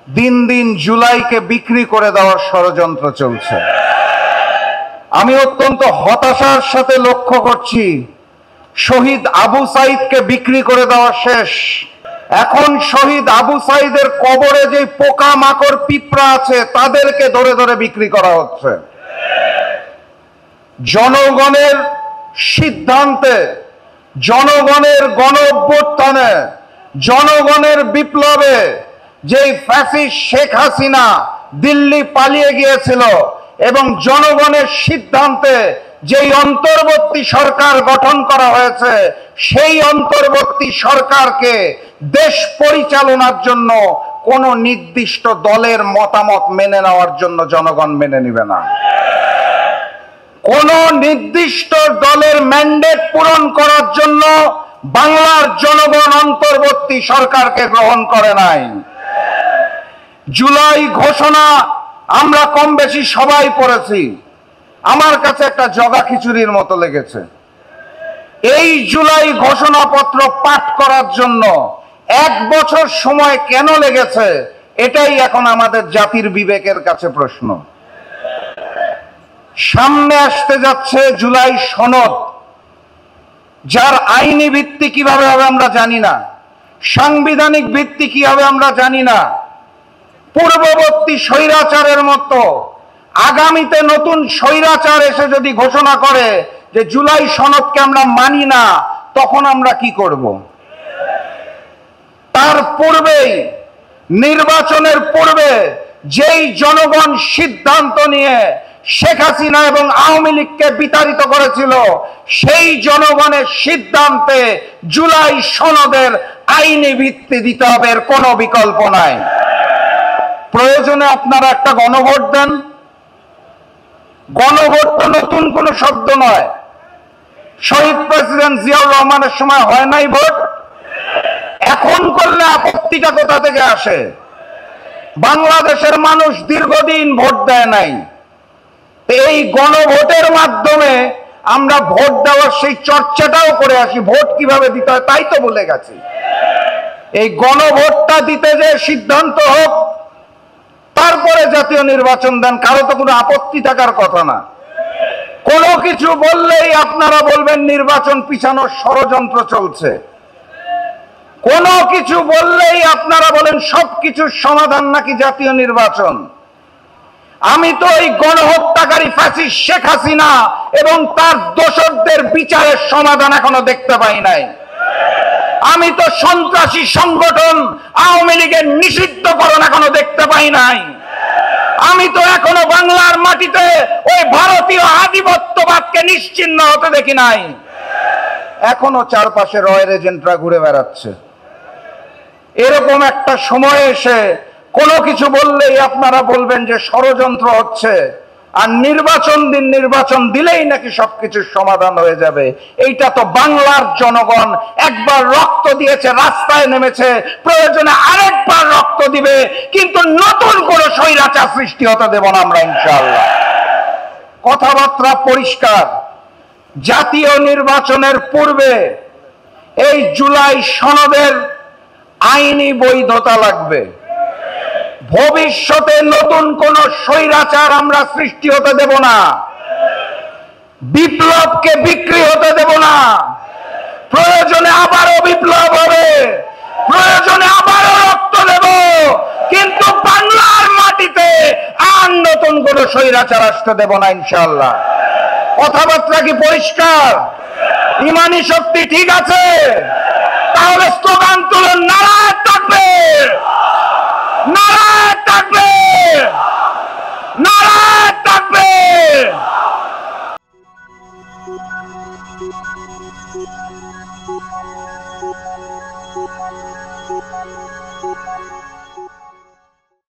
দিন দিন জুলাইকে বিক্রি করে দেওয়ার ষড়যন্ত্র চলছে। আমি অত্যন্ত হতাশার সাথে লক্ষ্য করছি, শহীদ আবু সাইদকে বিক্রি করে দেওয়া শেষ। এখন শহীদ আবু সাইদের কবরে যে পোকা মাকড় পিঁপড়া আছে তাদেরকে ধরে ধরে বিক্রি করা হচ্ছে। জনগণের সিদ্ধান্তে, জনগণের গণ অভ্যুত্থানে, জনগণের বিপ্লবে যেই ফ্যাসিস্ট শেখ হাসিনা দিল্লি পালিয়ে গিয়েছিল এবং জনগণের সিদ্ধান্তে যেই অন্তর্বর্তী সরকার গঠন করা হয়েছে, সেই অন্তর্বর্তী সরকারকে দেশ পরিচালনার জন্য কোনো নির্দিষ্ট দলের মতামত মেনে নেওয়ার জন্য জনগণ মেনে নেবে না। কোন নির্দিষ্ট দলের ম্যান্ডেট পূরণ করার জন্য বাংলার জনগণ অন্তর্বর্তী সরকারকে গ্রহণ করে নাই। জুলাই ঘোষণা আমরা কম বেশি সবাই পড়েছি। আমার কাছে একটা জগা খিচুড়ির মতো লেগেছে। এই জুলাই ঘোষণাপত্র পাঠ করার জন্য 1 বছর সময় কেন লেগেছে, এটাই এখন আমাদের জাতির বিবেকের কাছে প্রশ্ন। সামনে আসতে যাচ্ছে জুলাই সনদ, যার আইনি ভিত্তি কিভাবে হবে আমরা জানি না, সাংবিধানিক ভিত্তি কি হবে আমরা জানি না। পূর্ববর্তী স্বৈরাচারের মতো আগামীতে নতুন স্বৈরাচার এসে যদি ঘোষণা করে যে জুলাই সনদকে আমরা মানি না, তখন আমরা কি করব? তার পূর্বেই, নির্বাচনের পূর্বে যেই জনগণ সিদ্ধান্ত নিয়ে শেখ হাসিনা এবং আওয়ামী লীগকে বিতাড়িত করেছিল, সেই জনগণের সিদ্ধান্তে জুলাই সনদের আইনি ভিত্তি দিতে হবে, এর কোনো বিকল্প নাই। প্রয়োজনে আপনারা একটা গণভোট দেন। গণভোট তো নতুন কোনো শব্দ নয়। শহীদ প্রেসিডেন্ট জিয়াউর রহমানের সময় হয় নাই ভোট? এখন করলে আপত্তিটা কোথা থেকে আসে? বাংলাদেশের মানুষ দীর্ঘদিন ভোট দেয় নাই। এই গণভোটের মাধ্যমে আমরা ভোট দেওয়ার সেই চর্চাটাও করে আসি। ভোট কিভাবে দিতে হয় তাই তো বলে গেছি। এই গণভোটটা দিতে যে সিদ্ধান্ত হোক, তারপরে জাতীয় নির্বাচন দেন, কারো তো কোনো আপত্তি থাকার কথা না। কোনো কিছু বললেই আপনারা বলবেন নির্বাচন পিছানোর ষড়যন্ত্র চলছে। কোনো কিছু বললেই আপনারা বলেন সবকিছুর সমাধান নাকি জাতীয় নির্বাচন। আমি তো এই গণহত্যাকারী ফ্যাসিস্ট শেখ হাসিনা এবং তার দোসরদের বিচারের সমাধান এখনো দেখতে পাই নাই। আমি তো সন্ত্রাসী সংগঠন আওয়ামী লীগের নিষিদ্ধকরণ এখনো দেখতে পাই নাই। আমি তো এখনো বাংলার মাটিতে ওই ভারতীয় আধিপত্যবাদকে নিশ্চিহ্ন হতে দেখি নাই। এখনো চারপাশে রয়ের এজেন্টরা ঘুরে বেড়াচ্ছে। এরকম একটা সময় এসে কোনো কিছু বললেই আপনারা বলবেন যে ষড়যন্ত্র হচ্ছে, আর নির্বাচন দিন, নির্বাচন দিলেই নাকি সবকিছুর সমাধান হয়ে যাবে। এইটা তো বাংলার জনগণ একবার রক্ত দিয়েছে, রাস্তায় নেমেছে, প্রয়োজনে আরেকবার রক্ত দিবে, কিন্তু নতুন কোনো স্বৈরাচার সৃষ্টি হতে দেব না আমরা ইনশাআল্লাহ। কথাবার্তা পরিষ্কার। জাতীয় নির্বাচনের পূর্বে এই জুলাই সনদের আইনি বৈধতা লাগবে। ভবিষ্যতে নতুন কোন স্বৈরাচার আমরা সৃষ্টি হতে দেব না। বিপ্লবকে বিক্রি হতে দেব না। প্রয়োজনে আবারও বিপ্লব হবে, প্রয়োজনে আবারও রক্ত দেব, কিন্তু বাংলার মাটিতে আর নতুন কোন স্বৈরাচার আসতে দেব না ইনশাআল্লাহ। কথাবার্তা কি পরিষ্কার? ইমানি শক্তি ঠিক আছে? তাহলে স্লোগান তুলুন, নারায়ণ তাকবীর, নারায়ণ তাকবীর, নারায়ণ তাকবীর।